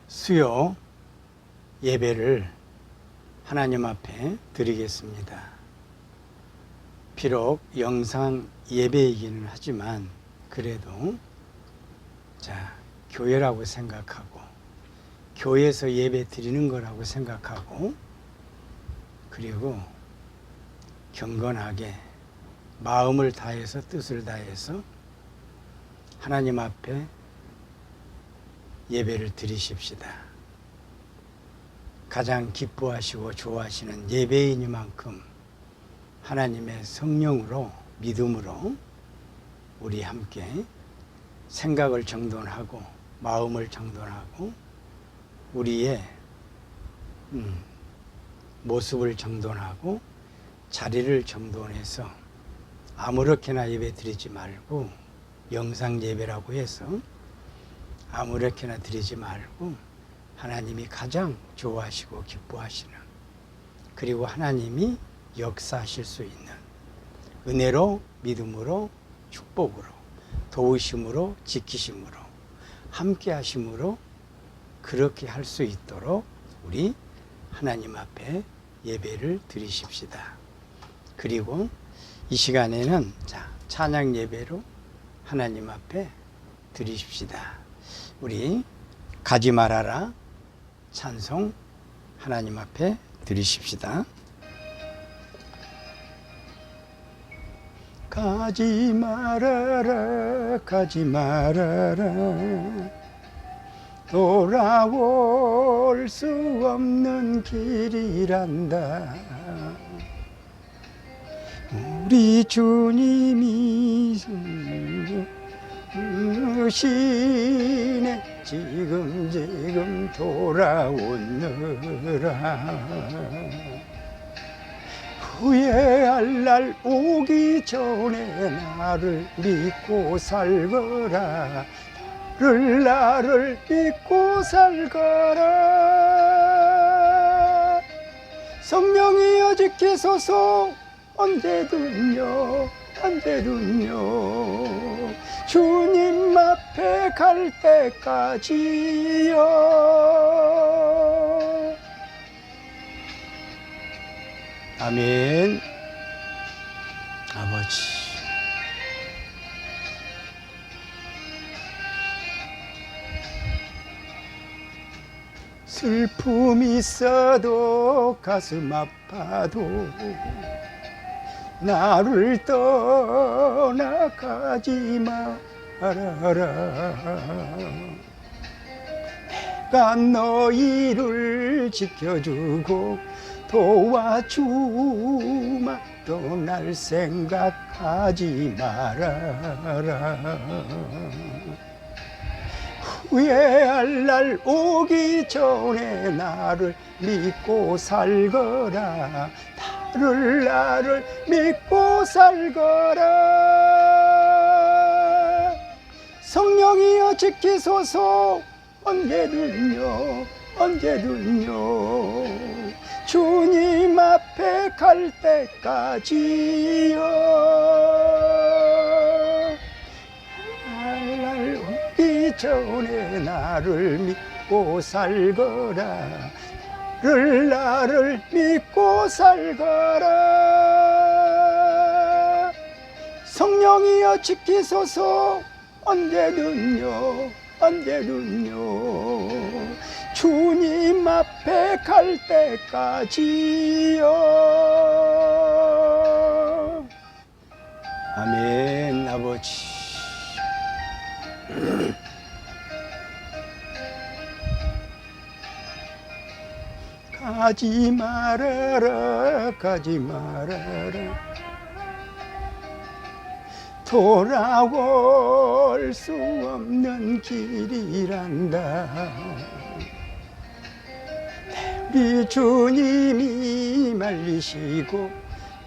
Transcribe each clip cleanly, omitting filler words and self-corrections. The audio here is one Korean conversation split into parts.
수요 예배를 하나님 앞에 드리겠습니다. 비록 영상 예배이기는 하지만 그래도 교회라고 생각하고 교회에서 예배 드리는 거라고 생각하고 그리고 경건하게 마음을 다해서 뜻을 다해서 하나님 앞에 예배를 드리십시다. 가장 기뻐하시고 좋아하시는 예배이니만큼 하나님의 성령으로 믿음으로 우리 함께 생각을 정돈하고 마음을 정돈하고 우리의 모습을 정돈하고 자리를 정돈해서 아무렇게나 예배 드리지 말고 영상 예배라고 해서 아무렇게나 드리지 말고 하나님이 가장 좋아하시고 기뻐하시는 그리고 하나님이 역사하실 수 있는 은혜로 믿음으로 축복으로 도우심으로 지키심으로 함께 하심으로 그렇게 할 수 있도록 우리 하나님 앞에 예배를 드리십시다. 그리고 이 시간에는 찬양 예배로 하나님 앞에 드리십시다. 우리 가지 말아라 찬송 하나님 앞에 드리십시다. 가지 말아라 가지 말아라 돌아올 수 없는 길이란다. 우리 주님이 시내 지금 돌아오느라 후회할 날 오기 전에 나를 믿고 살거라. 나를 믿고 살거라. 성령이여 지키소서 언제든요 언제든요 주님 앞에 갈 때까지요. 아멘. 아버지 슬픔이 있어도 가슴 아파도 나를 떠나가지 말아라. 내가 너희를 지켜주고 도와주마 떠날 생각하지 말아라. 후회할 날 오기 전에 나를 믿고 살거라. 나를 믿고 살거라. 성령이여 지키소서 언제든요 언제든요 주님 앞에 갈 때까지요. 날 오기 전에 나를 믿고 살거라. 나를 믿고 살거라. 성령이여 지키소서 언제든요 언제든요 주님 앞에 갈 때까지요. 아멘. 아버지 가지 말아라 가지 말아라 돌아올 수 없는 길이란다. 우리 주님이 말리시고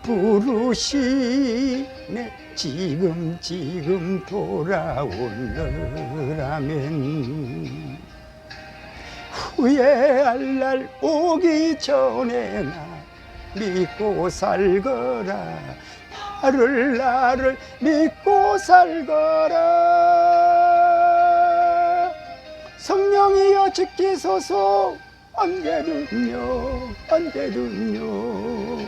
부르시네 지금 돌아오느라면 후회할 날 오기 전에 나 믿고 살거라. 나를 믿고 살거라. 성령 성령이여 지키소서. 언제든요 언제든요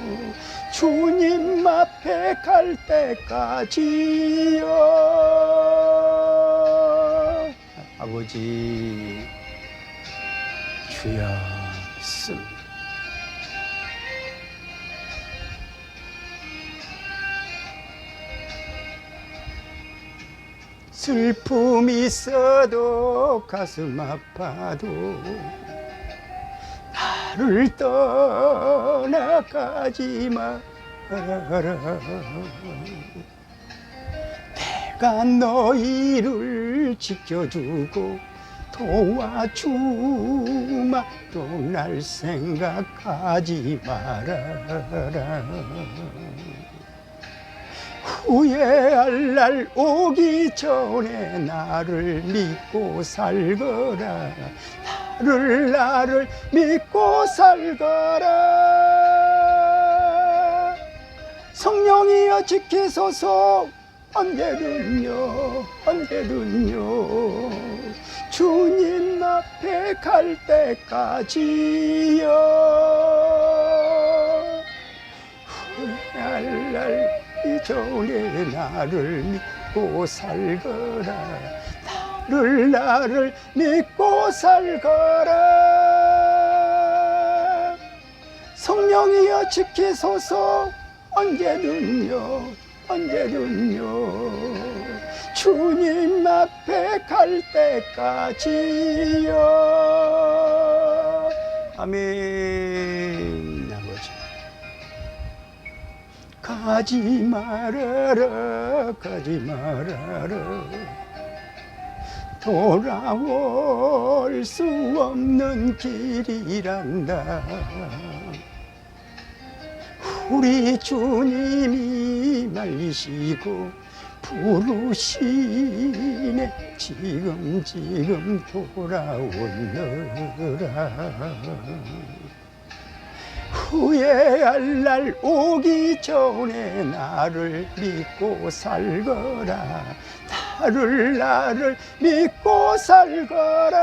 주님 앞에 갈 때까지요. 아버지 주여 믿습니다. 슬픔이 있어도 가슴 아파도 나를 떠나가지 말아라. 내가 너희를 지켜주고 도와주마. 또 날 생각하지 말아라. 후회할 날 오기 전에 나를 믿고 살거라. 나를 믿고 살거라. 성령이여 지키소서. 언제든요 언제든요 주님 앞에 갈 때까지요. 후회할 날 이전에 나를 믿고 살거라. 나를 믿고 살거라. 성령이여 지키소서. 언제든요 언제든요 주님 앞에 갈 때까지요. 아멘. 아버지 가지 말아라 가지 말아라. 돌아올 수 없는 길이란다. 우리 주님이 말리시고 부르시네. 지금 돌아오너라. 후회할 날 오기 전에 나를 믿고 살거라. 나를 믿고 살거라.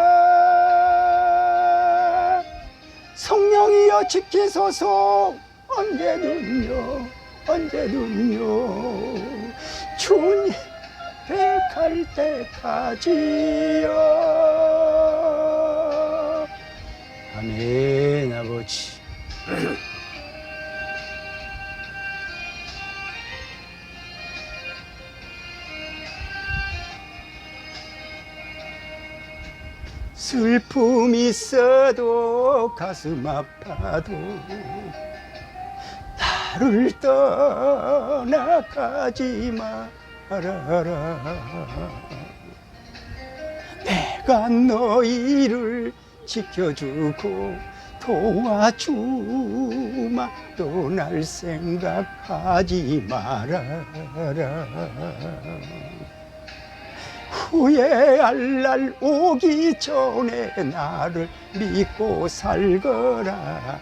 성령이여 지키소서. 언제든요 언제든요 주님 앞에 갈 때까지요. 아멘. 아버지 슬픔이 있어도 가슴 아파도 나를 떠나가지 말아라. 내가 너희를 지켜주고 도와주마. 또 날 생각하지 말아라. 후회할 날 오기 전에 나를 믿고 살거라.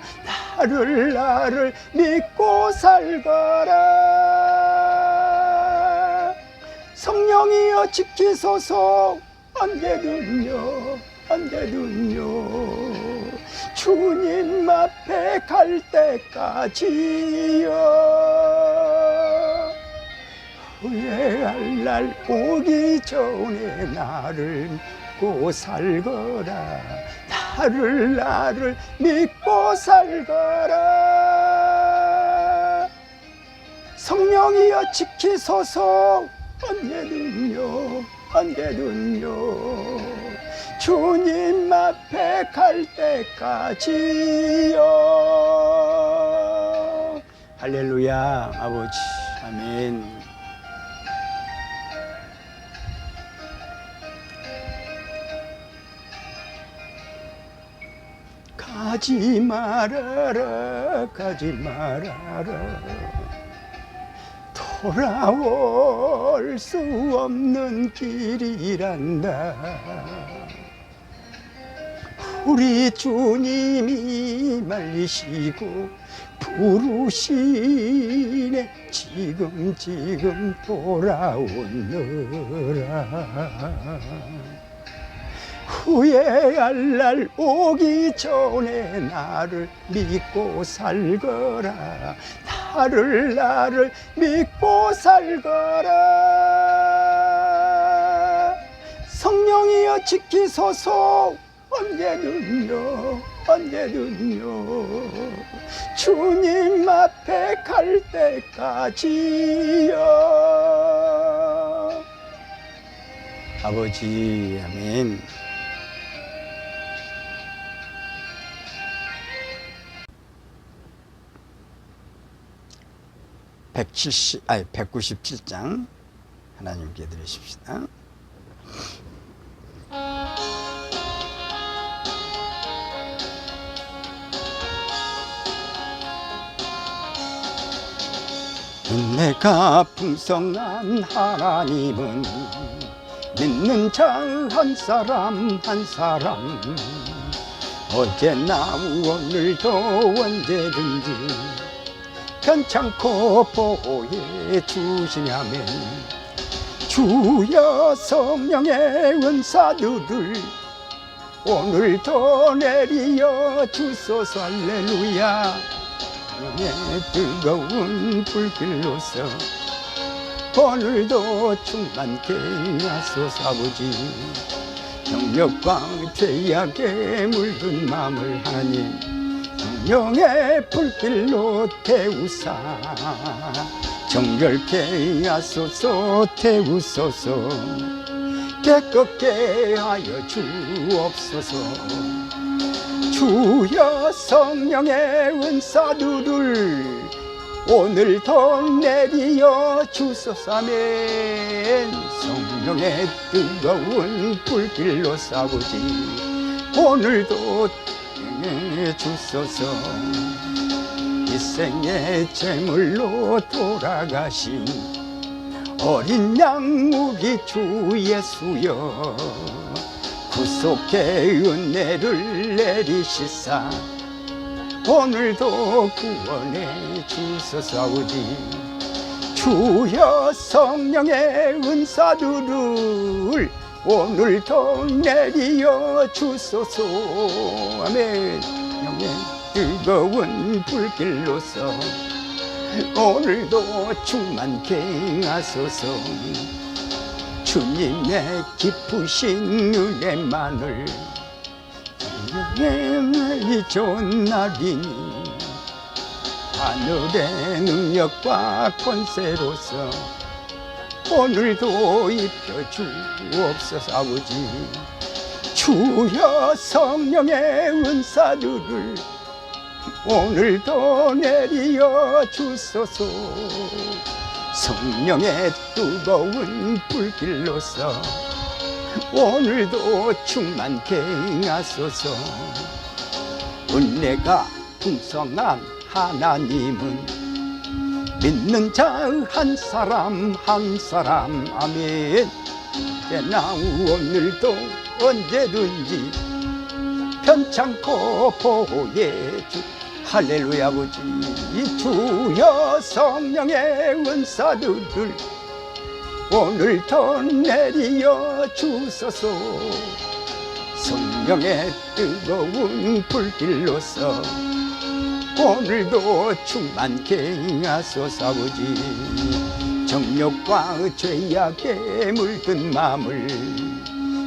나를 믿고 살거라. 성령이여 지키소서. 언제든요 언제든요 주님 앞에 갈 때까지요. 후회할 날 오기 전에 나를 믿고 살거라. 나를 믿고 살거라. 성령이여 지키소서. 언제든요 언제든요 주님 앞에 갈 때까지요. 할렐루야. 아버지 아멘. 가지 말아라 가지 말아라. 돌아올 수 없는 길이란다. 우리 주님이 말리시고 부르시네. 지금 돌아오너라. 후회할 날 오기 전에 나를 믿고 살거라. 나를 믿고 살거라. 성령이여 지키소서. 언제든요 주님 앞에 갈 때까지요. 아버지, 아멘. 아 197장 하나님께 드리십시다. 은혜가 풍성한 하나님은 믿는 자 한 사람 한 사람 어제나 오늘도 언제든지 편찮고 보호해 주시냐면 주여 성령의 은사들을 오늘도 내리어 주소서. 할렐루야. 의 뜨거운 불길로서 오늘도 충만케 하소서. 아버지, 정욕과 죄악에 물든 마음을 하나님 성령의 불길로 태우사 정결케 하소서. 태우소서. 깨끗게 하여 주옵소서. 주여 성령의 은사들을 오늘도 내리어 주소서. 아멘. 성령의 뜨거운 불길로 싸우지 오늘도 주소서. 일생의 제물로 돌아가신 어린 양 우리 주 예수여 구속의 은혜를 내리시사 오늘도 구원해 주소서. 아버지, 주여 성령의 은사들을 오늘도 내리어 주소서. 아멘. 영의 뜨거운 불길로서 오늘도 충만케 하소서. 주님의 깊으신 은혜만을 이 좋은 날이니 하늘의 능력과 권세로서 오늘도 입혀주옵소서. 아버지, 주여 성령의 은사들을 오늘도 내리어 주소서. 성령의 뜨거운 불길로서 오늘도 충만케 하소서. 은혜가 풍성한 하나님은 믿는 자 한 사람 한 사람 아멘. 때나 오늘도 언제든지 편찮고 보호해 주 할렐루야. 아버지, 주여 성령의 은사들을 오늘도 내리어 주소서. 성령의 뜨거운 불길로서 오늘도 충만케 하소서. 아버지, 정욕과 죄악에 물든 마음을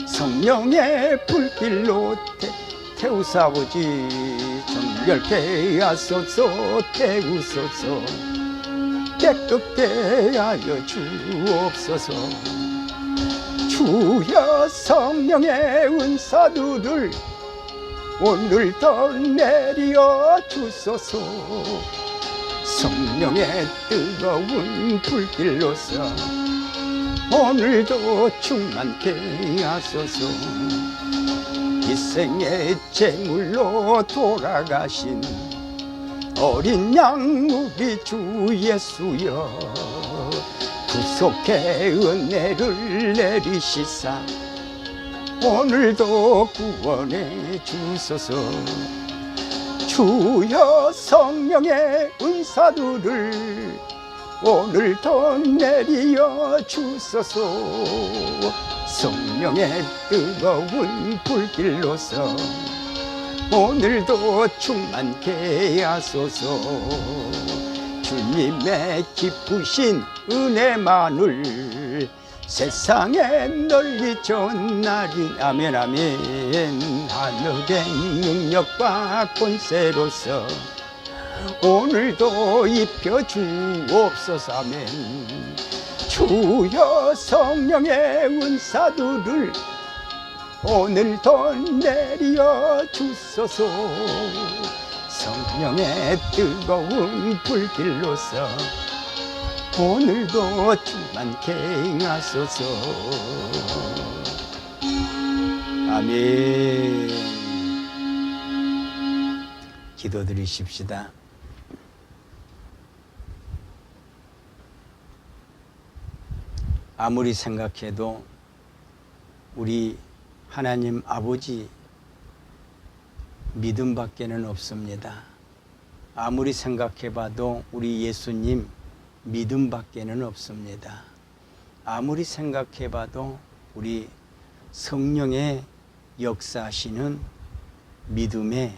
성령의 불길로 태우사. 아버지, 정결케 하소서. 태우소서. 깨끗게 하여 주옵소서. 주여 성령의 은사들을 오늘도 내리어 주소서. 성령의 뜨거운 불길로서 오늘도 충만케 하소서. 일생의 제물로 돌아가신 어린 양 우리 주 예수여 구속의 은혜를 내리시사 오늘도 구원해 주소서. 주여 성령의 은사들을 오늘도 내리어 주소서. 성령의 뜨거운 불길로서 오늘도 충만케 하소서. 주님의 기쁘신 은혜만을 세상에 널리 전하리. 아멘 아멘. 하늘의 능력과 권세로서 오늘도 입혀 주옵소서. 아멘. 주여 성령의 은사들을 오늘도 내려 주소서. 성령의 뜨거운 불길로서 오늘도 충만케 하소서. 아멘. 기도드리십시다. 아무리 생각해도 우리 하나님 아버지 믿음밖에는 없습니다. 아무리 생각해봐도 우리 예수님 믿음밖에는 없습니다. 아무리 생각해봐도 우리 성령의 역사하시는 믿음의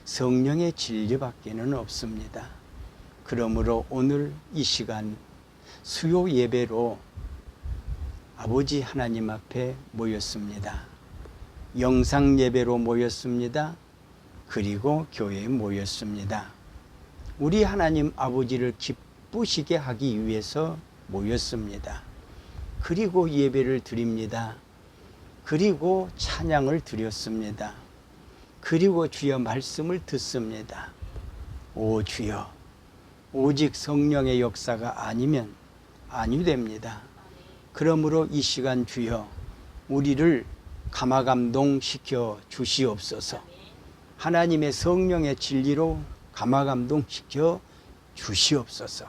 성령의 진리밖에는 없습니다. 그러므로 오늘 이 시간 수요 예배로 아버지 하나님 앞에 모였습니다. 영상 예배로 모였습니다. 그리고 교회에 모였습니다. 우리 하나님 아버지를 기쁘시게 하기 위해서 모였습니다. 그리고 예배를 드립니다. 그리고 찬양을 드렸습니다. 그리고 주여 말씀을 듣습니다. 오 주여, 오직 성령의 역사가 아니면 아니 됩니다. 그러므로 이 시간 주여 우리를 감화감동시켜 주시옵소서. 하나님의 성령의 진리로 감화감동시켜 주시옵소서.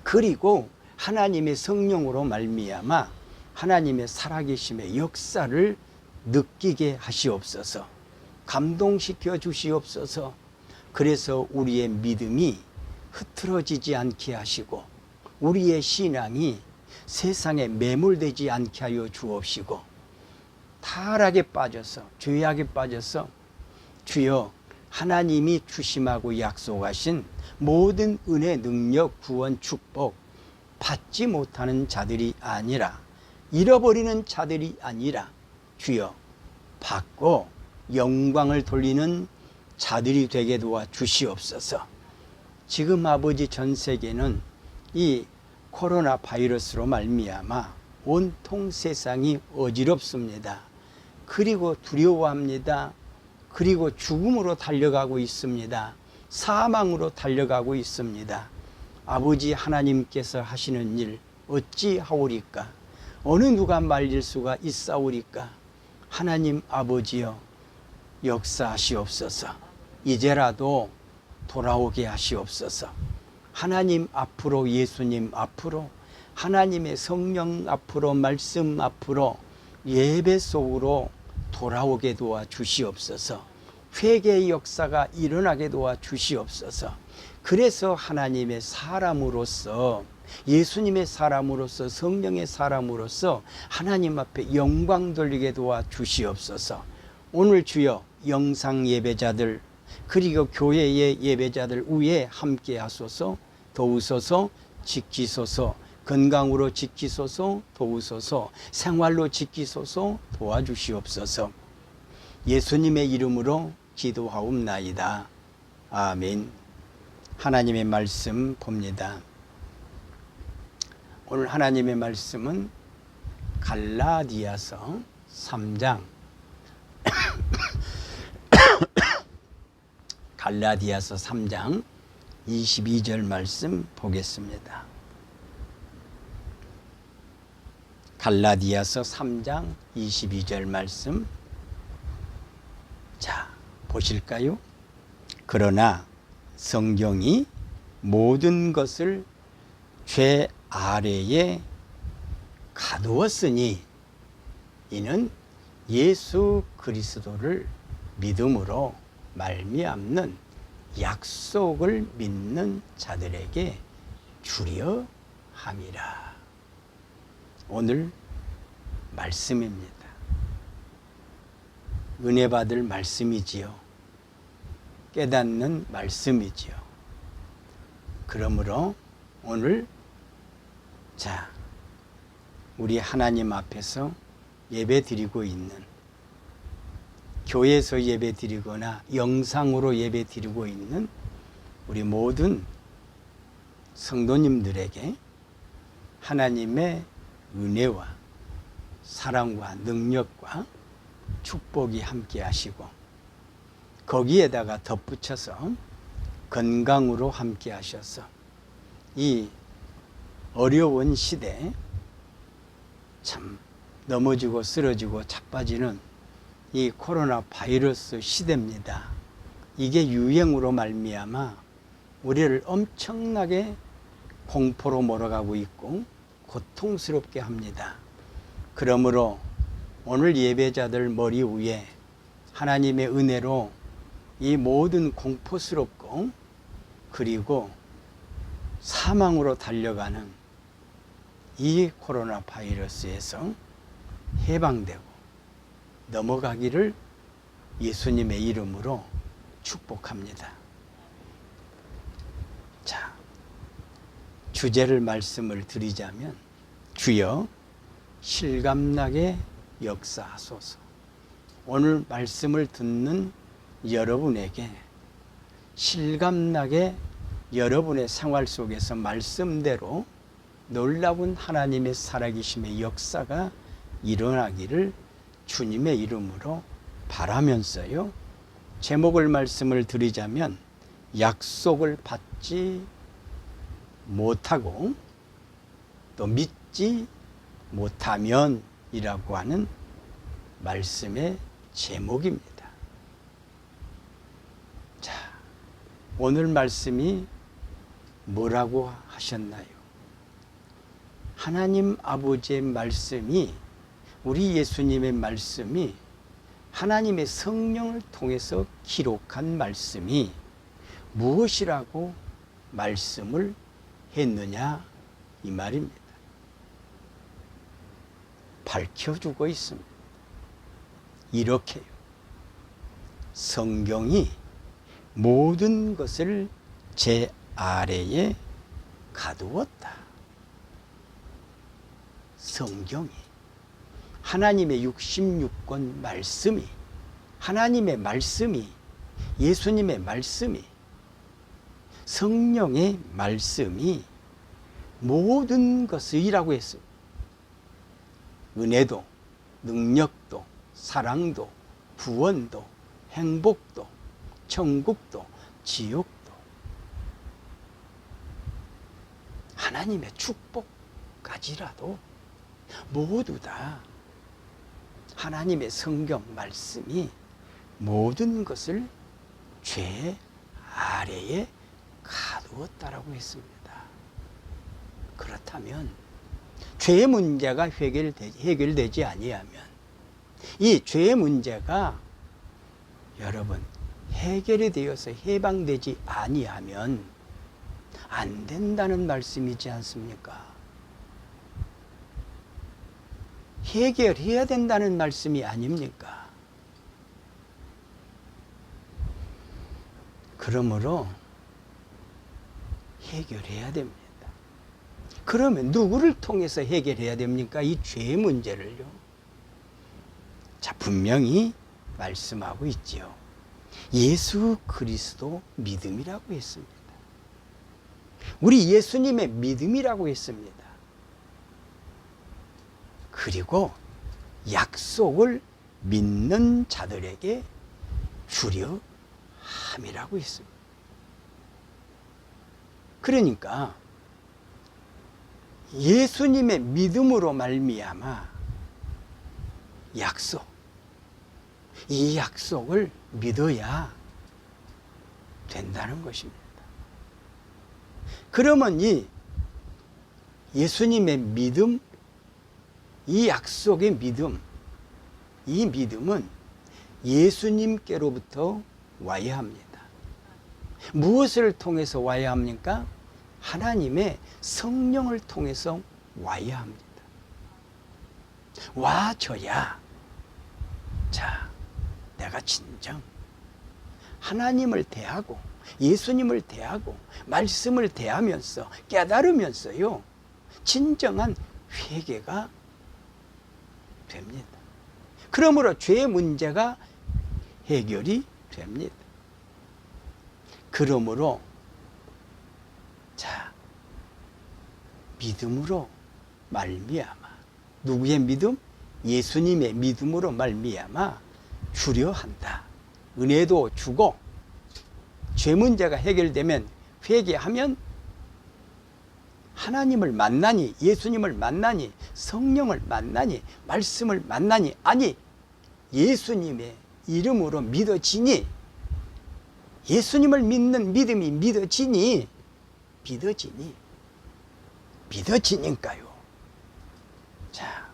그리고 하나님의 성령으로 말미암아 하나님의 살아계심의 역사를 느끼게 하시옵소서. 감동시켜 주시옵소서. 그래서 우리의 믿음이 흐트러지지 않게 하시고 우리의 신앙이 세상에 매몰되지 않게 하여 주옵시고 타락에 빠져서 죄악에 빠져서 주여 하나님이 주심하고 약속하신 모든 은혜, 능력, 구원, 축복 받지 못하는 자들이 아니라 잃어버리는 자들이 아니라 주여 받고 영광을 돌리는 자들이 되게 도와 주시옵소서. 지금 아버지 전 세계는 이 코로나 바이러스로 말미암아 온통 세상이 어지럽습니다. 그리고 두려워합니다. 그리고 죽음으로 달려가고 있습니다. 사망으로 달려가고 있습니다. 아버지 하나님께서 하시는 일 어찌하오리까? 어느 누가 말릴 수가 있사오리까? 하나님 아버지여 역사하시옵소서. 이제라도 돌아오게 하시옵소서. 하나님 앞으로, 예수님 앞으로, 하나님의 성령 앞으로, 말씀 앞으로 예배 속으로 돌아오게 도와 주시옵소서. 회개의 역사가 일어나게 도와 주시옵소서. 그래서 하나님의 사람으로서, 예수님의 사람으로서, 성령의 사람으로서 하나님 앞에 영광 돌리게 도와 주시옵소서. 오늘 주여 영상 예배자들 그리고 교회의 예배자들 위에 함께 하소서. 도우소서. 지키소서. 건강으로 지키소서. 도우소서. 생활로 지키소서. 도와주시옵소서. 예수님의 이름으로 기도하옵나이다. 아멘. 하나님의 말씀 봅니다. 오늘 하나님의 말씀은 갈라디아서 3장 갈라디아서 3장 22절 말씀 보겠습니다. 갈라디아서 3장 22절 말씀. 자, 보실까요? 그러나 성경이 모든 것을 죄 아래에 가두었으니 이는 예수 그리스도를 믿음으로 말미암는 약속을 믿는 자들에게 주려 함이라. 오늘 말씀입니다. 은혜 받을 말씀이지요. 깨닫는 말씀이지요. 그러므로 오늘 우리 하나님 앞에서 예배 드리고 있는, 교회에서 예배 드리거나 영상으로 예배 드리고 있는 우리 모든 성도님들에게 하나님의 은혜와 사랑과 능력과 축복이 함께 하시고, 거기에다가 덧붙여서 건강으로 함께 하셔서 이 어려운 시대, 참 넘어지고 쓰러지고 자빠지는 이 코로나 바이러스 시대입니다. 이게 유행으로 말미암아 우리를 엄청나게 공포로 몰아가고 있고 고통스럽게 합니다. 그러므로 오늘 예배자들 머리 위에 하나님의 은혜로 이 모든 공포스럽고 그리고 사망으로 달려가는 이 코로나 바이러스에서 해방되고 넘어가기를 예수님의 이름으로 축복합니다. 주제를 말씀을 드리자면, 주여 실감나게 역사하소서. 오늘 말씀을 듣는 여러분에게 실감나게 여러분의 생활 속에서 말씀대로 놀라운 하나님의 살아계심의 역사가 일어나기를 주님의 이름으로 바라면서요, 제목을 말씀을 드리자면 약속을 받지 못하고 또 믿지 못하면 이라고 하는 말씀의 제목입니다. 오늘 말씀이 뭐라고 하셨나요? 하나님 아버지의 말씀이, 우리 예수님의 말씀이, 하나님의 성령을 통해서 기록한 말씀이 무엇이라고 말씀을 했느냐 이 말입니다. 밝혀주고 있습니다. 이렇게요. 성경이 모든 것을 제 아래에 가두었다. 성경이, 하나님의 66권 말씀이, 하나님의 말씀이, 예수님의 말씀이, 성령의 말씀이 모든 것이라고 했습니다. 은혜도, 능력도, 사랑도, 구원도, 행복도, 천국도, 지옥도, 하나님의 축복까지라도 모두 다 하나님의 성경 말씀이 모든 것을 죄 아래에 가두었다라고 했습니다. 그렇다면 죄의 문제가 해결되지 아니하면, 이 죄의 문제가 여러분 해결이 되어서 해방되지 아니하면 안 된다는 말씀이지 않습니까? 해결해야 된다는 말씀이 아닙니까? 그러므로 해결해야 됩니다. 그러면 누구를 통해서 해결해야 됩니까? 이 죄의 문제를요. 분명히 말씀하고 있지요. 예수 그리스도 믿음이라고 했습니다. 우리 예수님의 믿음이라고 했습니다. 그리고 약속을 믿는 자들에게 주려 함이라고 했습니다. 그러니까 예수님의 믿음으로 말미암아 약속, 이 약속을 믿어야 된다는 것입니다. 그러면 이 예수님의 믿음, 이 약속의 믿음, 이 믿음은 예수님께로부터 와야 합니다. 무엇을 통해서 와야 합니까? 하나님의 성령을 통해서 와야 합니다. 와줘야, 자, 내가 진정 하나님을 대하고 예수님을 대하고 말씀을 대하면서 깨달으면서요, 진정한 회개가 됩니다. 그러므로 죄의 문제가 해결이 됩니다. 그러므로 자, 믿음으로 말미암아, 누구의 믿음? 예수님의 믿음으로 말미암아 주려 한다. 은혜도 주고, 죄 문제가 해결되면, 회개하면 하나님을 만나니, 예수님을 만나니, 성령을 만나니, 말씀을 만나니, 아니 예수님의 이름으로 믿어지니, 예수님을 믿는 믿음이 믿어지니까요, 자,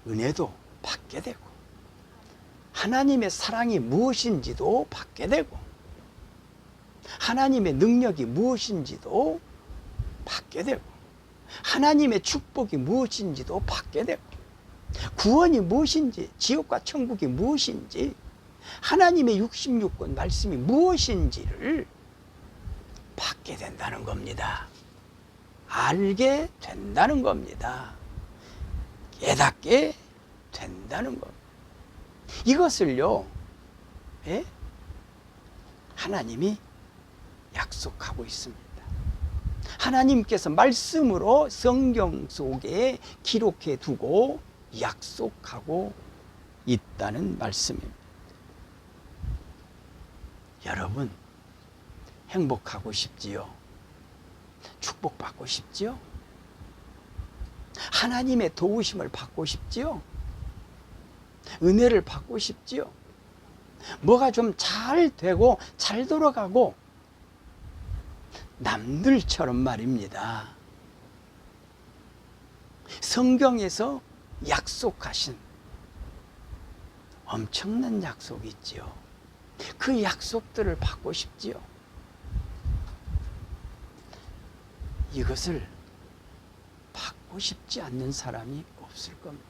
은혜도 받게 되고, 하나님의 사랑이 무엇인지도 받게 되고, 하나님의 능력이 무엇인지도 받게 되고, 하나님의 축복이 무엇인지도 받게 되고, 구원이 무엇인지, 지옥과 천국이 무엇인지, 하나님의 66권 말씀이 무엇인지를 받게 된다는 겁니다. 알게 된다는 겁니다. 깨닫게 된다는 겁니다. 이것을요, 하나님이 약속하고 있습니다. 하나님께서 말씀으로 성경 속에 기록해 두고 약속하고 있다는 말씀입니다. 여러분, 행복하고 싶지요? 축복받고 싶지요? 하나님의 도우심을 받고 싶지요? 은혜를 받고 싶지요? 뭐가 좀 잘 되고 잘 돌아가고, 남들처럼 말입니다, 성경에서 약속하신 엄청난 약속이 있지요. 그 약속들을 받고 싶지요. 이것을 받고 싶지 않는 사람이 없을 겁니다.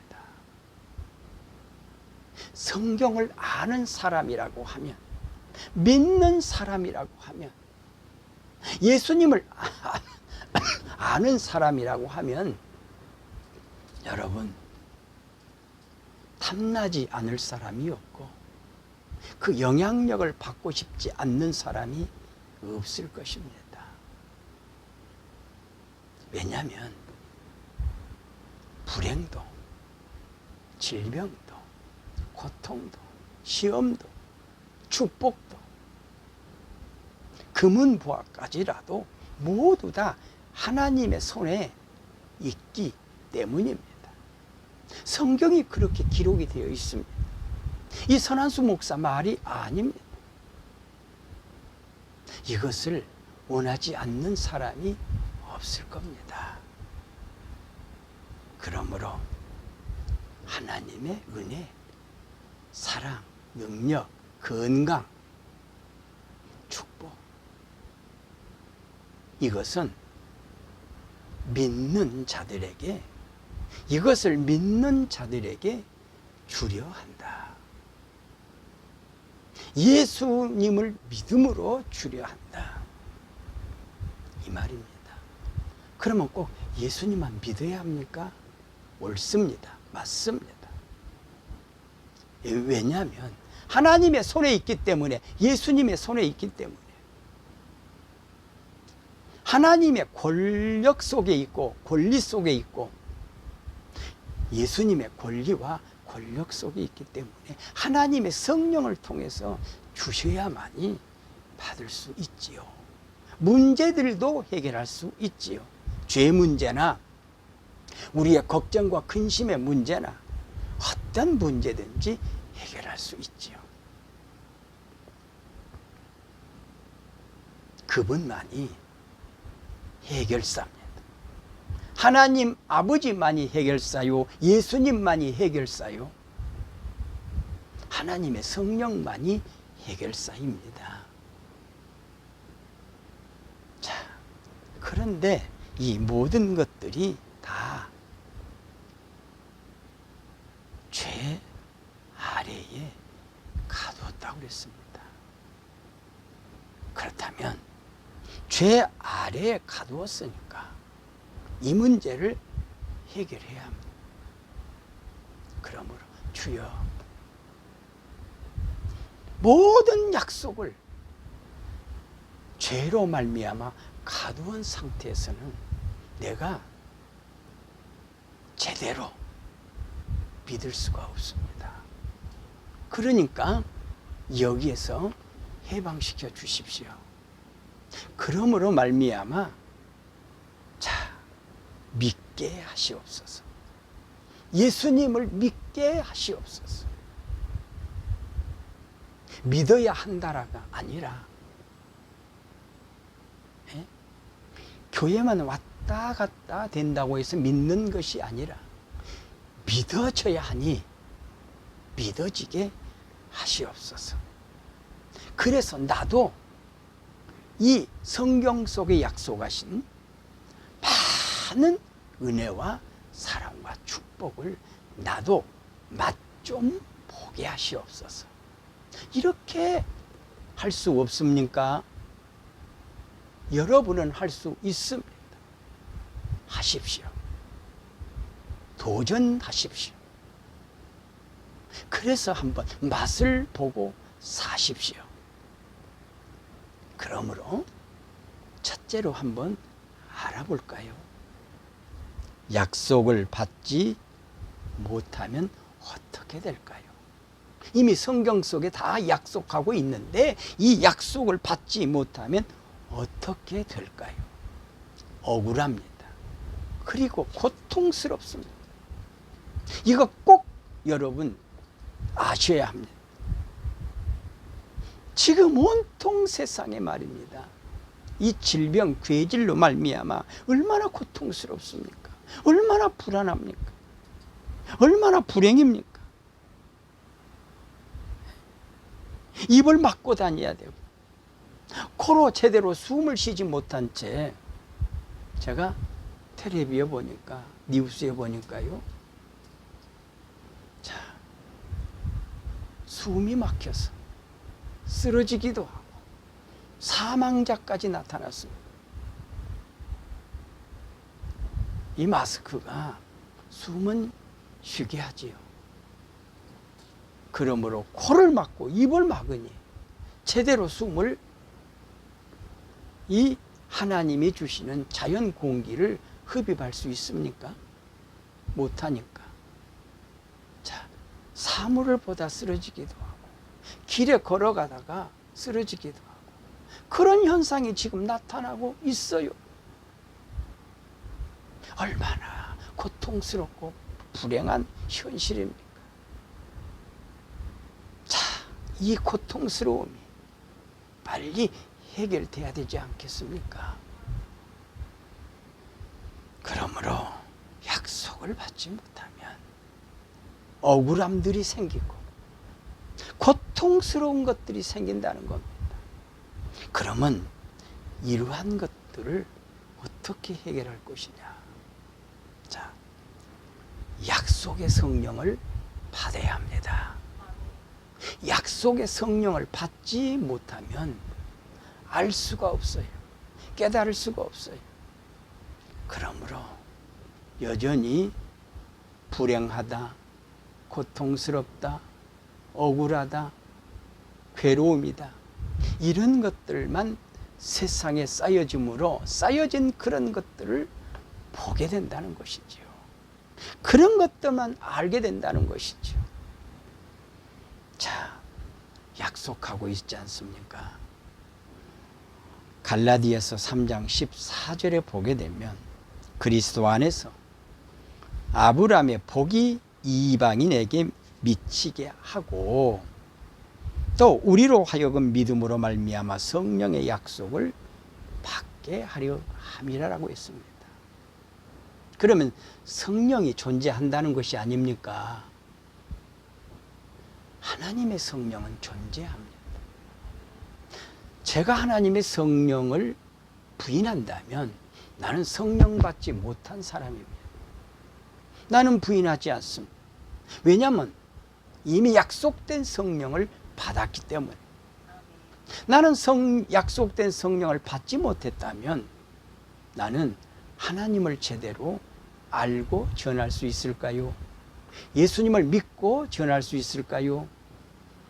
성경을 아는 사람이라고 하면, 믿는 사람이라고 하면, 예수님을 아는 사람이라고 하면, 여러분, 탐나지 않을 사람이 없고, 그 영향력을 받고 싶지 않는 사람이 없을 것입니다. 왜냐하면 불행도, 질병도, 고통도, 시험도, 축복도, 금은보화까지라도 모두 다 하나님의 손에 있기 때문입니다. 성경이 그렇게 기록이 되어 있습니다. 이 선한수 목사 말이 아닙니다. 이것을 원하지 않는 사람이 없을 겁니다. 그러므로 하나님의 은혜, 사랑, 능력, 건강, 축복, 이것은 믿는 자들에게, 이것을 믿는 자들에게 주려 한다. 예수님을 믿음으로 주려 한다, 이 말입니다. 그러면 꼭 예수님만 믿어야 합니까? 옳습니다. 맞습니다. 왜냐하면 하나님의 손에 있기 때문에, 예수님의 손에 있기 때문에, 하나님의 권력 속에 있고 권리 속에 있고, 예수님의 권리와 권력 속에 있기 때문에 하나님의 성령을 통해서 주셔야만이 받을 수 있지요. 문제들도 해결할 수 있지요. 죄 문제나 우리의 걱정과 근심의 문제나 어떤 문제든지 해결할 수 있지요. 그분만이 해결사입니다. 하나님 아버지만이 해결사요, 예수님만이 해결사요, 하나님의 성령만이 해결사입니다. 자, 그런데 이 모든 것들이 다 없다고 그랬습니다. 그렇다면 죄 아래에 가두었으니까 이 문제를 해결해야 합니다. 그러므로 주여, 모든 약속을 죄로 말미암아 가두은 상태에서는 내가 제대로 믿을 수가 없습니다. 그러니까 여기에서 해방시켜 주십시오. 그러므로 말미암아 자, 믿게 하시옵소서. 예수님을 믿게 하시옵소서. 믿어야 한다라가 아니라 교회만 왔다 갔다 된다고 해서 믿는 것이 아니라 믿어져야 하니 믿어지게 하시옵소서. 그래서 나도 이 성경 속에 약속하신 많은 은혜와 사랑과 축복을 나도 맛 좀 보게 하시옵소서. 이렇게 할 수 없습니까? 여러분은 할 수 있습니다. 하십시오. 도전하십시오. 그래서 한번 맛을 보고 사십시오. 그러므로 첫째로 한번 알아볼까요? 약속을 받지 못하면 어떻게 될까요? 이미 성경 속에 다 약속하고 있는데 이 약속을 받지 못하면 어떻게 될까요? 억울합니다. 그리고 고통스럽습니다. 이거 꼭 여러분 아셔야 합니다. 지금 온통 세상에 말입니다. 이 질병, 괴질로 말미암아 얼마나 고통스럽습니까? 얼마나 불안합니까? 얼마나 불행입니까? 입을 막고 다녀야 되고 코로 제대로 숨을 쉬지 못한 채 제가 텔레비에 보니까 뉴스에 보니까요, 자, 숨이 막혀서 쓰러지기도 하고 사망자까지 나타났습니다. 이 마스크가 숨은 쉬게 하지요. 그러므로 코를 막고 입을 막으니 제대로 숨을 이 하나님이 주시는 자연 공기를 흡입할 수 있습니까? 못하니까. 자, 사물을 보다 쓰러지기도 하고 길에 걸어가다가 쓰러지기도 하고 그런 현상이 지금 나타나고 있어요. 얼마나 고통스럽고 불행한 현실입니까? 자, 이 고통스러움이 빨리 해결돼야 되지 않겠습니까? 그러므로 약속을 받지 못하면 억울함들이 생기고 고통스러운 것들이 생긴다는 겁니다. 그러면 이러한 것들을 어떻게 해결할 것이냐? 자, 약속의 성령을 받아야 합니다. 약속의 성령을 받지 못하면 알 수가 없어요. 깨달을 수가 없어요. 그러므로 여전히 불행하다, 고통스럽다, 억울하다, 괴로움이다, 이런 것들만 세상에 쌓여짐으로 쌓여진 그런 것들을 보게 된다는 것이지요. 그런 것들만 알게 된다는 것이지요. 자, 약속하고 있지 않습니까? 갈라디아서 3장 14절에 보게 되면 그리스도 안에서 아브라함의 복이 이방인에게 미치게 하고 또 우리로 하여금 믿음으로 말미암아 성령의 약속을 받게 하려 함이라고 했습니다. 그러면 성령이 존재한다는 것이 아닙니까? 하나님의 성령은 존재합니다. 제가 하나님의 성령을 부인한다면 나는 성령 받지 못한 사람입니다. 나는 부인하지 않습니다. 왜냐하면 이미 약속된 성령을 받았기 때문에. 나는 약속된 성령을 받지 못했다면 나는 하나님을 제대로 알고 전할 수 있을까요? 예수님을 믿고 전할 수 있을까요?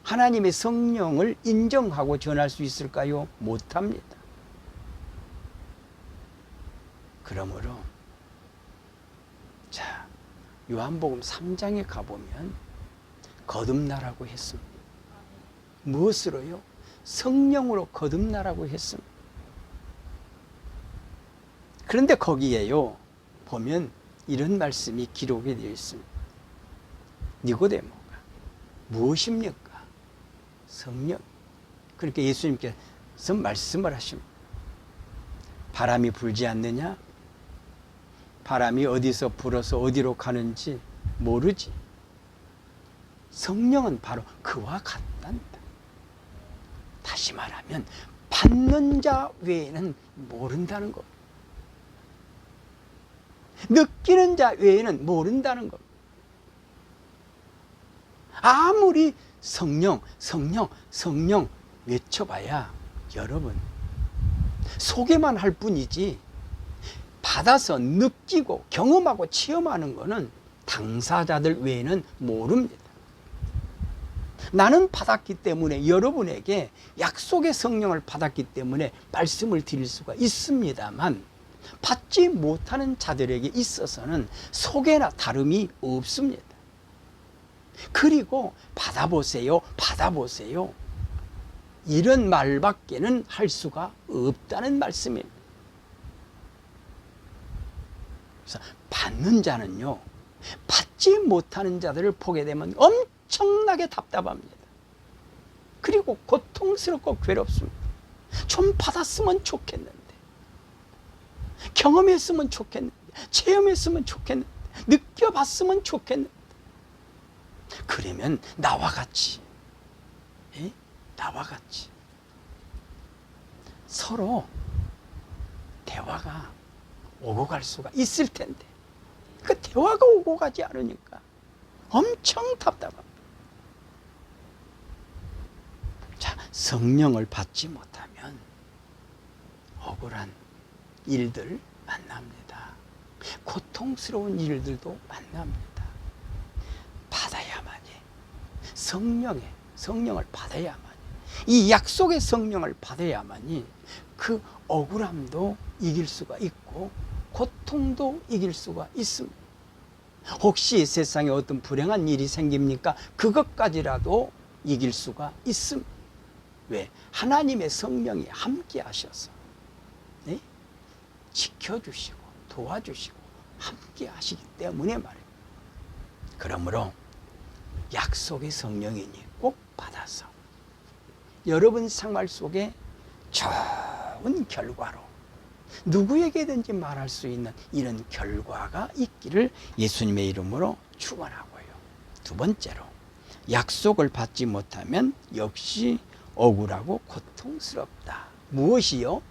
하나님의 성령을 인정하고 전할 수 있을까요? 못합니다. 그러므로 자, 요한복음 3장에 가보면 거듭나라고 했습니다. 무엇으로요? 성령으로 거듭나라고 했습니다. 그런데 거기에요 보면 이런 말씀이 기록이 되어 있습니다. 니고데모가 무엇입니까? 성령. 그러니까 예수님께서 말씀을 하십니다. 바람이 불지 않느냐? 바람이 어디서 불어서 어디로 가는지 모르지. 성령은 바로 그와 같단다. 다시 말하면 받는 자 외에는 모른다는 것. 느끼는 자 외에는 모른다는 것. 아무리 성령, 성령, 성령 외쳐봐야 여러분 소개만 할 뿐이지 받아서 느끼고 경험하고 체험하는 것은 당사자들 외에는 모릅니다. 나는 받았기 때문에 여러분에게 약속의 성령을 받았기 때문에 말씀을 드릴 수가 있습니다만 받지 못하는 자들에게 있어서는 소개나 다름이 없습니다. 그리고 받아보세요, 받아보세요. 이런 말밖에는 할 수가 없다는 말씀입니다. 그래서 받는 자는요, 받지 못하는 자들을 보게 되면 엄청나게 답답합니다. 그리고 고통스럽고 괴롭습니다. 좀 받았으면 좋겠는데, 경험했으면 좋겠는데, 체험했으면 좋겠는데, 느껴봤으면 좋겠는데. 그러면 나와 같이, 나와 같이 서로 대화가 오고 갈 수가 있을 텐데 그 대화가 오고 가지 않으니까 엄청 답답합니다. 자, 성령을 받지 못하면 억울한 일들 만납니다. 고통스러운 일들도 만납니다. 받아야만이, 성령을 받아야만이, 이 약속의 성령을 받아야만이 그 억울함도 이길 수가 있고 고통도 이길 수가 있습니다. 혹시 세상에 어떤 불행한 일이 생깁니까? 그것까지라도 이길 수가 있습니다. 왜? 하나님의 성령이 함께 하셔서 지켜주시고 도와주시고 함께 하시기 때문에 말입니다. 그러므로 약속의 성령이니 꼭 받아서 여러분 생활 속에 좋은 결과로 누구에게든지 말할 수 있는 이런 결과가 있기를 예수님의 이름으로 축원하고요. 두 번째로, 약속을 받지 못하면 역시 억울하고 고통스럽다. 무엇이요?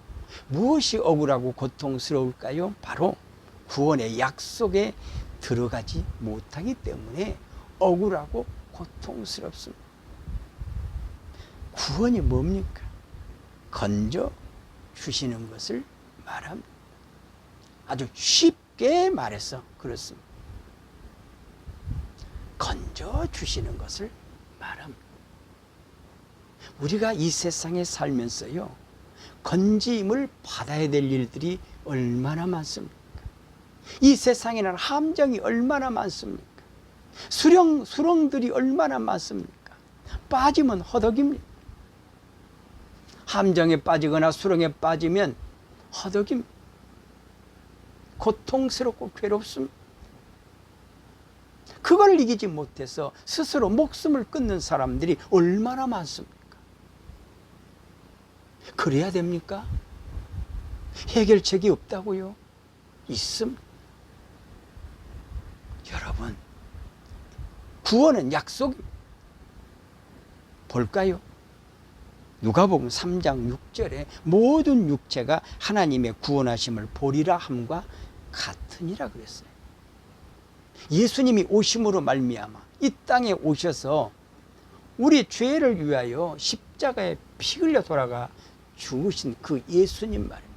무엇이 억울하고 고통스러울까요? 바로 구원의 약속에 들어가지 못하기 때문에 억울하고 고통스럽습니다. 구원이 뭡니까? 건져 주시는 것을 말합니다. 아주 쉽게 말해서 그렇습니다. 건져 주시는 것을 말합니다. 우리가 이 세상에 살면서요, 건짐을 받아야 될 일들이 얼마나 많습니까? 이 세상에는 함정이 얼마나 많습니까? 수렁들이 얼마나 많습니까? 빠지면 허덕입니다. 함정에 빠지거나 수렁에 빠지면 허덕입니다. 고통스럽고 괴롭습니다. 그걸 이기지 못해서 스스로 목숨을 끊는 사람들이 얼마나 많습니까? 그래야 됩니까? 해결책이 없다고요? 있습니다. 여러분, 구원은 약속입니다. 볼까요? 누가복음 3장 6절에 모든 육체가 하나님의 구원하심을 보리라 함과 같으니라 그랬어요. 예수님이 오심으로 말미암아 이 땅에 오셔서 우리 죄를 위하여 십자가에 피 흘려 돌아가 죽으신 그 예수님 말입니다.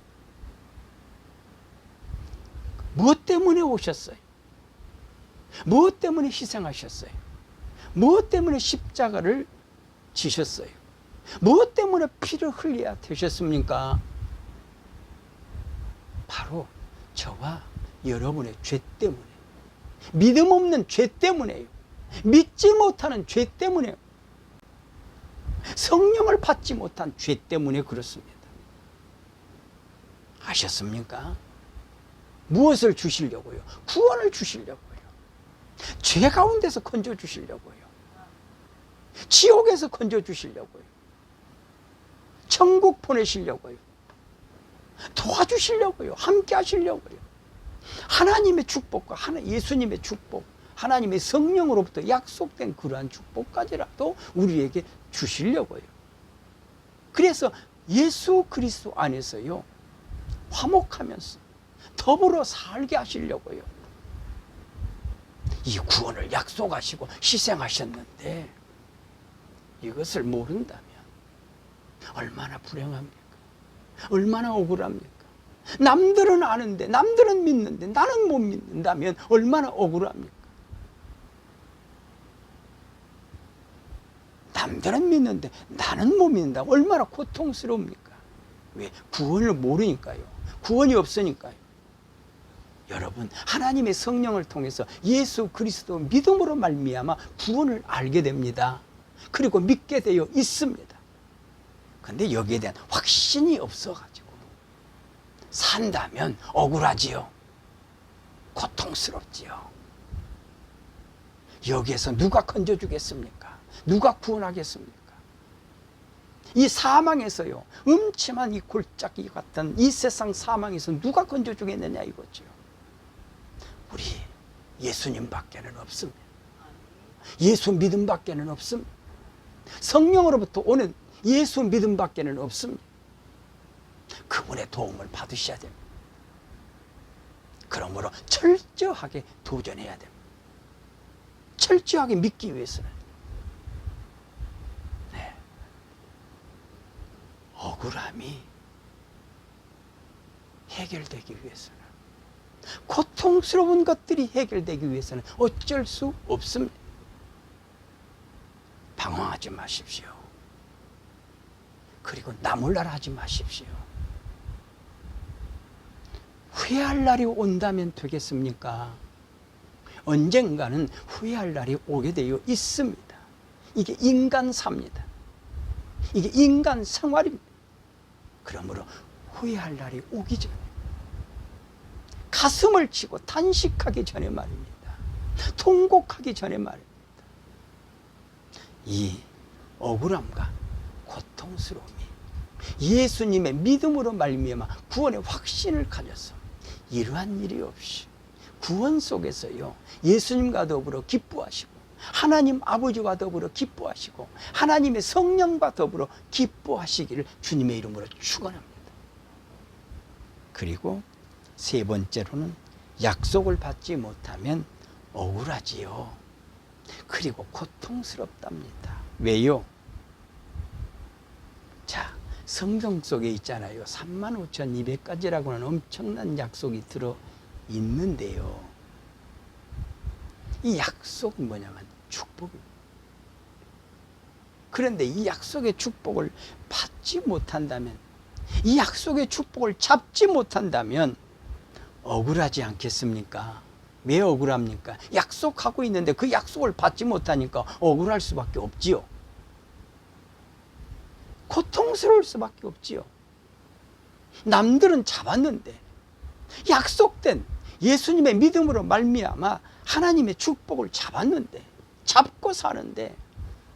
무엇 때문에 오셨어요? 무엇 때문에 희생하셨어요? 무엇 때문에 십자가를 지셨어요? 무엇 때문에 피를 흘려야 되셨습니까? 바로 저와 여러분의 죄 때문에, 믿음 없는 죄 때문에요. 믿지 못하는 죄 때문에요. 성령을 받지 못한 죄 때문에 그렇습니다. 아셨습니까? 무엇을 주시려고요? 구원을 주시려고요. 죄 가운데서 건져 주시려고요. 지옥에서 건져 주시려고요. 천국 보내시려고요. 도와주시려고요. 함께 하시려고요. 하나님의 축복과 예수님의 축복, 하나님의 성령으로부터 약속된 그러한 축복까지라도 우리에게 주시려고요. 그래서 예수 그리스도 안에서요, 화목하면서 더불어 살게 하시려고요. 이 구원을 약속하시고 희생하셨는데 이것을 모른다면 얼마나 불행합니까? 얼마나 억울합니까? 남들은 아는데, 남들은 믿는데 나는 못 믿는다면 얼마나 억울합니까? 남들은 믿는데 나는 못 믿는다. 얼마나 고통스러웁니까? 왜? 구원을 모르니까요. 구원이 없으니까요. 여러분, 하나님의 성령을 통해서 예수 그리스도 믿음으로 말미암아 구원을 알게 됩니다. 그리고 믿게 되어 있습니다. 근데 여기에 대한 확신이 없어가지고 산다면 억울하지요. 고통스럽지요. 여기에서 누가 건져주겠습니까? 누가 구원하겠습니까? 이 사망에서요, 음침한 이 골짜기 같은 이 세상 사망에서 누가 건져주겠느냐 이거죠. 우리 예수님밖에는 없습니다. 예수 믿음밖에는 없습니다. 성령으로부터 오는 예수 믿음밖에는 없습니다. 그분의 도움을 받으셔야 됩니다. 그러므로 철저하게 도전해야 됩니다. 철저하게 믿기 위해서는. 네. 억울함이 해결되기 위해서는, 고통스러운 것들이 해결되기 위해서는 어쩔 수 없습니다. 방황하지 마십시오. 그리고 나몰라라 하지 마십시오. 후회할 날이 온다면 되겠습니까? 언젠가는 후회할 날이 오게 되어 있습니다. 이게 인간사입니다. 이게 인간 생활입니다. 그러므로 후회할 날이 오기 전에, 가슴을 치고 탄식하기 전에 말입니다. 통곡하기 전에 말입니다. 이 억울함과 고통스러움이 예수님의 믿음으로 말미암아 구원의 확신을 가져서 이러한 일이 없이 구원 속에서요, 예수님과 더불어 기뻐하시고 하나님 아버지와 더불어 기뻐하시고 하나님의 성령과 더불어 기뻐하시기를 주님의 이름으로 축원합니다. 그리고 세 번째로는 약속을 받지 못하면 억울하지요. 그리고 고통스럽답니다. 왜요? 자, 성경 속에 있잖아요. 35,200가지라고 하는 엄청난 약속이 들어 있는데요. 이 약속은 뭐냐면 축복입니다. 그런데 이 약속의 축복을 받지 못한다면, 이 약속의 축복을 잡지 못한다면 억울하지 않겠습니까? 왜 억울합니까? 약속하고 있는데 그 약속을 받지 못하니까 억울할 수밖에 없지요. 고통스러울 수밖에 없지요. 남들은 잡았는데, 약속된 예수님의 믿음으로 말미암아 하나님의 축복을 잡았는데, 잡고 사는데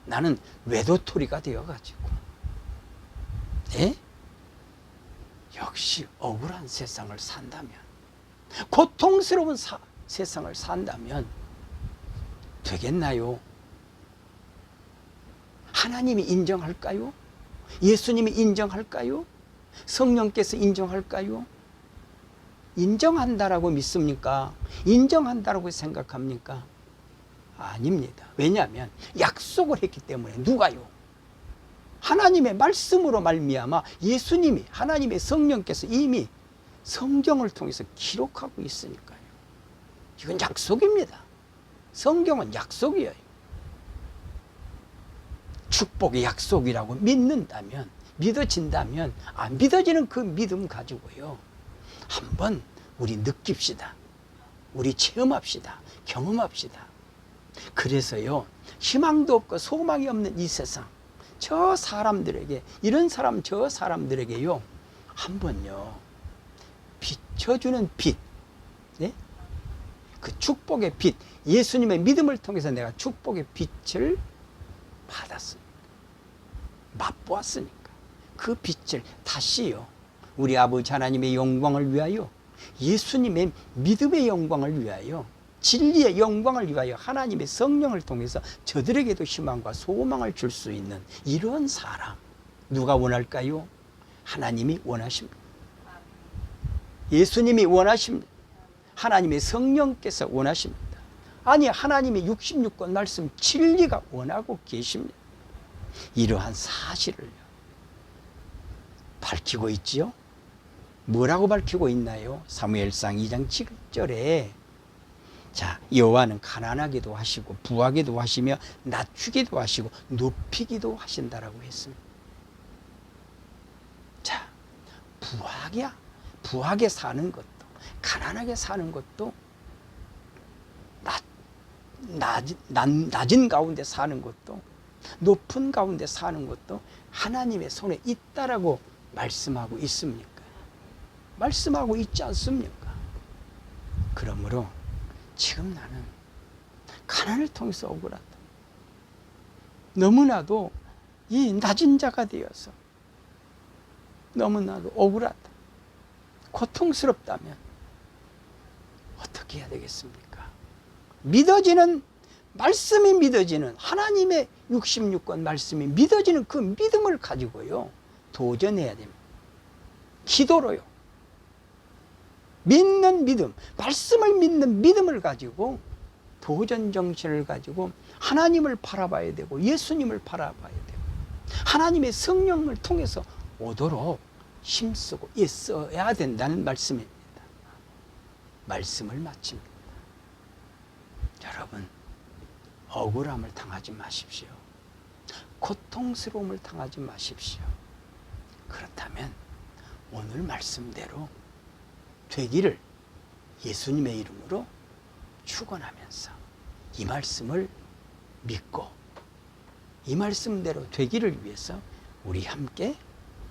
나는 외도토리가 되어가지고, 네? 역시 억울한 세상을 산다면, 고통스러운 세상을 산다면 되겠나요? 하나님이 인정할까요? 예수님이 인정할까요? 성령께서 인정할까요? 인정한다라고 믿습니까? 인정한다라고 생각합니까? 아닙니다. 왜냐하면 약속을 했기 때문에. 누가요? 하나님의 말씀으로 말미암아 예수님이, 하나님의 성령께서 이미 성경을 통해서 기록하고 있으니까요. 이건 약속입니다. 성경은 약속이에요. 축복의 약속이라고 믿는다면, 믿어진다면, 안 믿어지는 그 믿음 가지고요, 한번 우리 느낍시다. 우리 체험합시다. 경험합시다. 그래서요, 희망도 없고 소망이 없는 이 세상, 저 사람들에게, 이런 사람 저 사람들에게요, 한번요 비춰주는 빛, 네? 그 축복의 빛, 예수님의 믿음을 통해서 내가 축복의 빛을 받았습니다. 맛보았으니까 그 빛을 다시요, 우리 아버지 하나님의 영광을 위하여, 예수님의 믿음의 영광을 위하여, 진리의 영광을 위하여 하나님의 성령을 통해서 저들에게도 희망과 소망을 줄 수 있는 이런 사람, 누가 원할까요? 하나님이 원하십니다. 예수님이 원하십니다. 하나님의 성령께서 원하십니다. 아니, 하나님의 66권 말씀 진리가 원하고 계십니다. 이러한 사실을 밝히고 있지요. 뭐라고 밝히고 있나요? 사무엘상 2장 7절에 자, 여호와는 가난하기도 하시고 부하기도 하시며 낮추기도 하시고 높이기도 하신다라고 했습니다. 자, 부하게 사는 것도, 가난하게 사는 것도, 낮은 가운데 사는 것도, 높은 가운데 사는 것도 하나님의 손에 있다라고 말씀하고 있습니까? 말씀하고 있지 않습니까? 그러므로 지금 나는 가난을 통해서 억울하다. 너무나도 이 낮은 자가 되어서 너무나도 억울하다. 고통스럽다면 어떻게 해야 되겠습니까? 믿어지는 말씀이 믿어지는 하나님의 66권 말씀이 믿어지는 그 믿음을 가지고요, 도전해야 됩니다. 기도로요. 믿는 믿음, 말씀을 믿는 믿음을 가지고 도전 정신을 가지고 하나님을 바라봐야 되고 예수님을 바라봐야 되고 하나님의 성령을 통해서 오도록 힘쓰고 애써야 된다는 말씀입니다. 말씀을 마칩니다. 여러분, 억울함을 당하지 마십시오. 고통스러움을 당하지 마십시오. 그렇다면 오늘 말씀대로 되기를 예수님의 이름으로 축원하면서 이 말씀을 믿고 이 말씀대로 되기를 위해서 우리 함께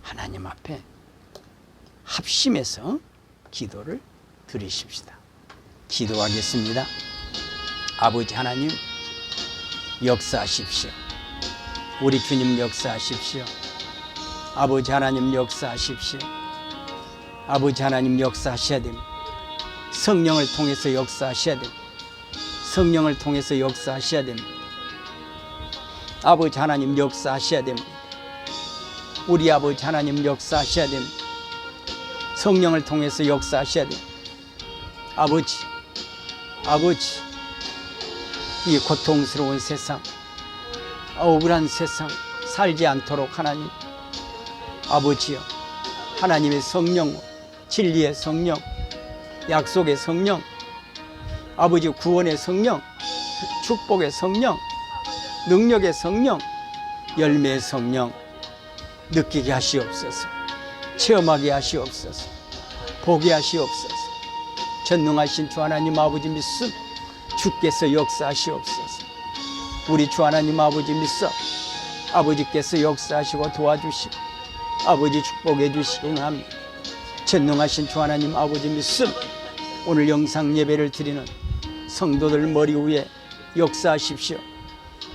하나님 앞에 합심해서 기도를 드리십시다. 기도하겠습니다. 아버지 하나님, 역사하십시오. 우리 주님 역사하십시오. 아버지 하나님 역사하십시오. 아버지 하나님 역사하셔야 됩니다. 성령을 통해서 역사하셔야 됩니다. 성령을 통해서 역사하셔야 됩니다. 아버지 하나님 역사하셔야 됩니다. 우리 아버지 하나님 역사하셔야 됩니다. 성령을 통해서 역사하셔야 됩니다. 아버지, 이 고통스러운 세상, 억울한 세상 살지 않도록 하나님, 아버지여, 하나님의 성령, 진리의 성령, 약속의 성령, 아버지 구원의 성령, 축복의 성령, 능력의 성령, 열매의 성령 느끼게 하시옵소서. 체험하게 하시옵소서. 보게 하시옵소서. 전능하신 주 하나님 아버지 믿음, 주께서 역사하시옵소서. 우리 주 하나님 아버지 믿어 아버지께서 역사하시고 도와주시고 아버지 축복해 주시고 합니다. 전능하신 주 하나님 아버지 믿음, 오늘 영상 예배를 드리는 성도들 머리 위에 역사하십시오.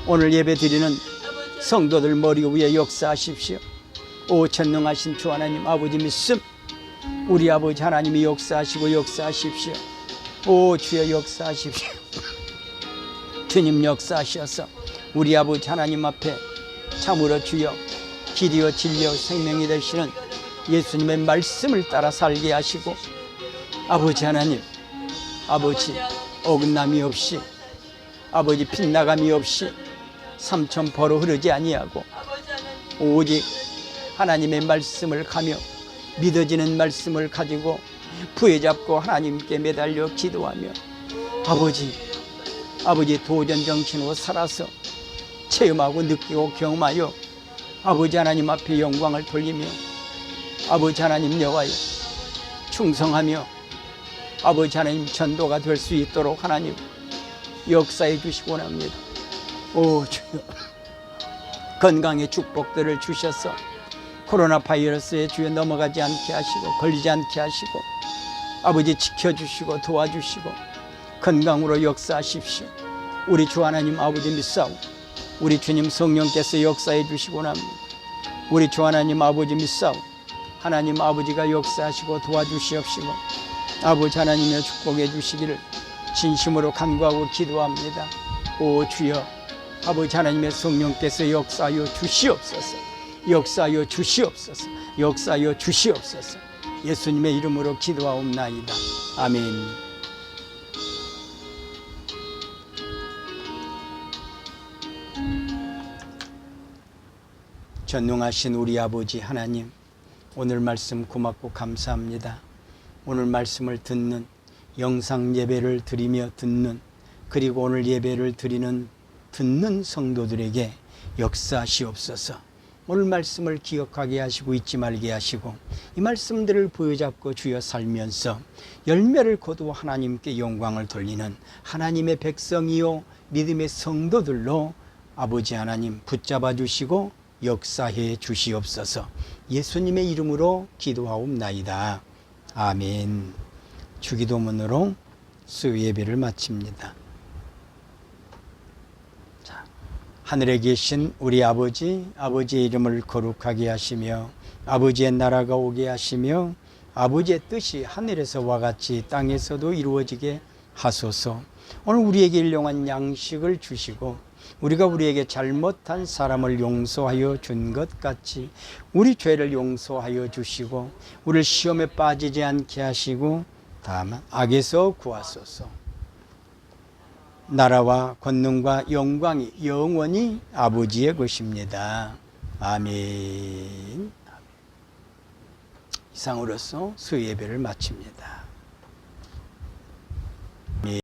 오늘 예배 드리는 성도들 머리 위에 역사하십시오. 오 전능하신 주 하나님 아버지 믿음, 우리 아버지 하나님이 역사하시고 역사하십시오. 오 주여 역사하십시오. 주님 역사하셔서 우리 아버지 하나님 앞에 참으로 주여 길이요 진리요 생명이 되시는 예수님의 말씀을 따라 살게 하시고, 아버지 하나님, 아버지 어긋남이 없이 아버지 빗나감이 없이 삼천포로 흐르지 아니하고 오직 하나님의 말씀을 가며 믿어지는 말씀을 가지고 부여잡고 하나님께 매달려 기도하며 아버지 도전 정신으로 살아서 체험하고 느끼고 경험하여 아버지 하나님 앞에 영광을 돌리며 아버지 하나님 여호와여 충성하며 아버지 하나님 전도가 될 수 있도록 하나님 역사해 주시기 원합니다. 오 주여, 건강의 축복들을 주셔서 코로나 바이러스에 주여 넘어가지 않게 하시고 걸리지 않게 하시고 아버지 지켜주시고 도와주시고 건강으로 역사하십시오. 우리 주 하나님 아버지 믿사오. 우리 주님 성령께서 역사해 주시기 원합니다. 우리 주 하나님 아버지 믿사오. 하나님 아버지가 역사하시고 도와주시옵시고 아버지 하나님의 축복해 주시기를 진심으로 간구하고 기도합니다. 오 주여, 아버지 하나님의 성령께서 역사하여 주시옵소서. 역사하여 주시옵소서. 역사하여 주시옵소서. 예수님의 이름으로 기도하옵나이다. 아멘. 전능하신 우리 아버지 하나님, 오늘 말씀 고맙고 감사합니다. 오늘 말씀을 듣는, 영상 예배를 드리며 듣는, 그리고 오늘 예배를 드리는 듣는 성도들에게 역사하시옵소서. 오늘 말씀을 기억하게 하시고 잊지 말게 하시고 이 말씀들을 부여잡고 주여 살면서 열매를 거두어 하나님께 영광을 돌리는 하나님의 백성이요 믿음의 성도들로 아버지 하나님 붙잡아 주시고 역사해 주시옵소서. 예수님의 이름으로 기도하옵나이다. 아멘. 주기도문으로 수요 예배를 마칩니다. 자, 하늘에 계신 우리 아버지, 아버지의 이름을 거룩하게 하시며 아버지의 나라가 오게 하시며 아버지의 뜻이 하늘에서와 같이 땅에서도 이루어지게 하소서. 오늘 우리에게 일용할 양식을 주시고 우리가 우리에게 잘못한 사람을 용서하여 준 것 같이 우리 죄를 용서하여 주시고 우리를 시험에 빠지지 않게 하시고 다만 악에서 구하소서. 나라와 권능과 영광이 영원히 아버지의 것입니다. 아멘. 이상으로서 수요 예배를 마칩니다.